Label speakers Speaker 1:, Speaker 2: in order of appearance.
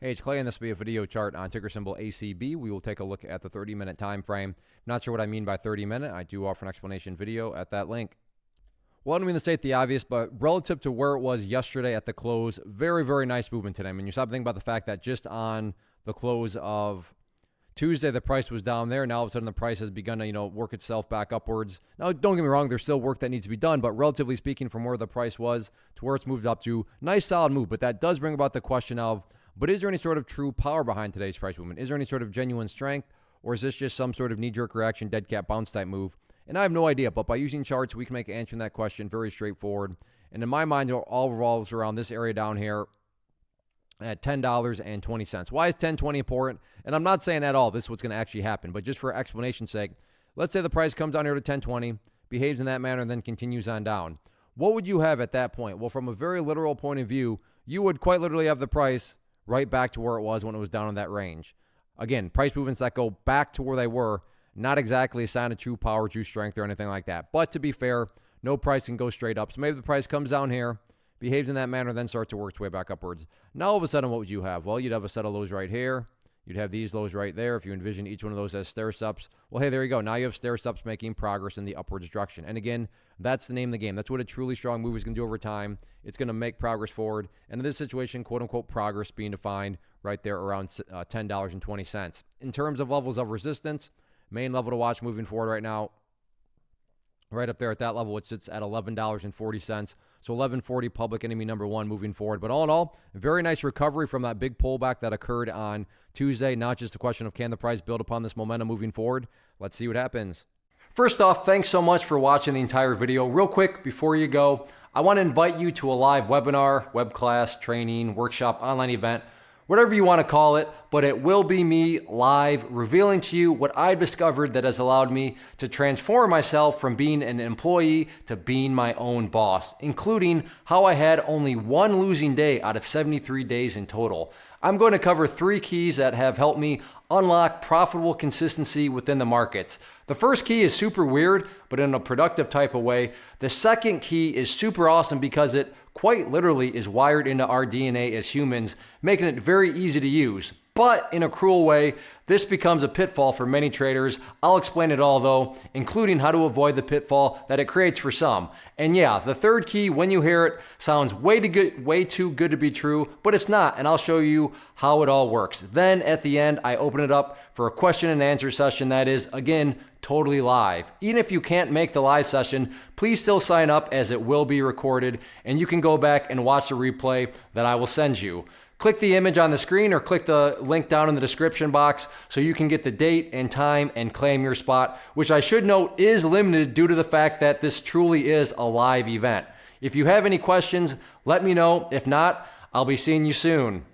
Speaker 1: Hey, it's Clay, and this will be a video chart on ticker symbol ACB. We will take a look at the 30-minute time frame. Not sure what I mean by 30-minute. I do offer an explanation video at that link. Well, I don't mean to state the obvious, but relative to where it was yesterday at the close, very, very nice movement today. I mean, you stop thinking about the fact that just on the close of Tuesday, the price was down there. Now, all of a sudden, the price has begun to, work itself back upwards. Now, don't get me wrong, there's still work that needs to be done, but relatively speaking, from where the price was to where it's moved up to, nice, solid move. But that does bring about the question of, but is there any sort of true power behind today's price movement? Is there any sort of genuine strength, or is this just some sort of knee-jerk reaction, dead cat bounce type move? And I have no idea, but by using charts, we can make answering that question very straightforward. And in my mind, it all revolves around this area down here at $10.20. Why is 10.20 important? And I'm not saying at all this is what's going to actually happen, but just for explanation's sake, let's say the price comes down here to 10.20, behaves in that manner, and then continues on down. What would you have at that point? Well, from a very literal point of view, you would quite literally have the price right back to where it was when it was down in that range. Again, price movements that go back to where they were, not exactly a sign of true power, true strength, or anything like that. But to be fair, no price can go straight up. So maybe the price comes down here, behaves in that manner, then starts to work its way back upwards. Now, all of a sudden, what would you have? Well, you'd have a set of lows right here. You'd have these lows right there. If you envision each one of those as stair-steps, well, hey, there you go. Now you have stair-steps making progress in the upwards direction. And again, that's the name of the game. That's what a truly strong move is going to do over time. It's going to make progress forward. And in this situation, quote-unquote progress being defined right there around $10.20. In terms of levels of resistance, main level to watch moving forward right now, right up there at that level, it sits at $11.40. So $11.40, public enemy number one moving forward. But all in all, a very nice recovery from that big pullback that occurred on Tuesday. Not just a question of can the price build upon this momentum moving forward. Let's see what happens. First off, thanks so much for watching the entire video. Real quick, before you go, I want to invite you to a live webinar, web class, training, workshop, online event, whatever you want to call it, but it will be me live revealing to you what I've discovered that has allowed me to transform myself from being an employee to being my own boss, including how I had only one losing day out of 73 days in total. I'm going to cover 3 keys that have helped me unlock profitable consistency within the markets. The first key is super weird, but in a productive type of way. The second key is super awesome because it quite literally is wired into our DNA as humans, making it very easy to use. But in a cruel way, this becomes a pitfall for many traders. I'll explain it all though, including how to avoid the pitfall that it creates for some. And yeah, the third key, when you hear it, sounds way too good to be true, but it's not, and I'll show you how it all works. Then at the end, I open it up for a question and answer session that is, again, totally live. Even if you can't make the live session, please still sign up as it will be recorded, and you can go back and watch the replay that I will send you. Click the image on the screen or click the link down in the description box so you can get the date and time and claim your spot, which I should note is limited due to the fact that this truly is a live event. If you have any questions, let me know. If not, I'll be seeing you soon.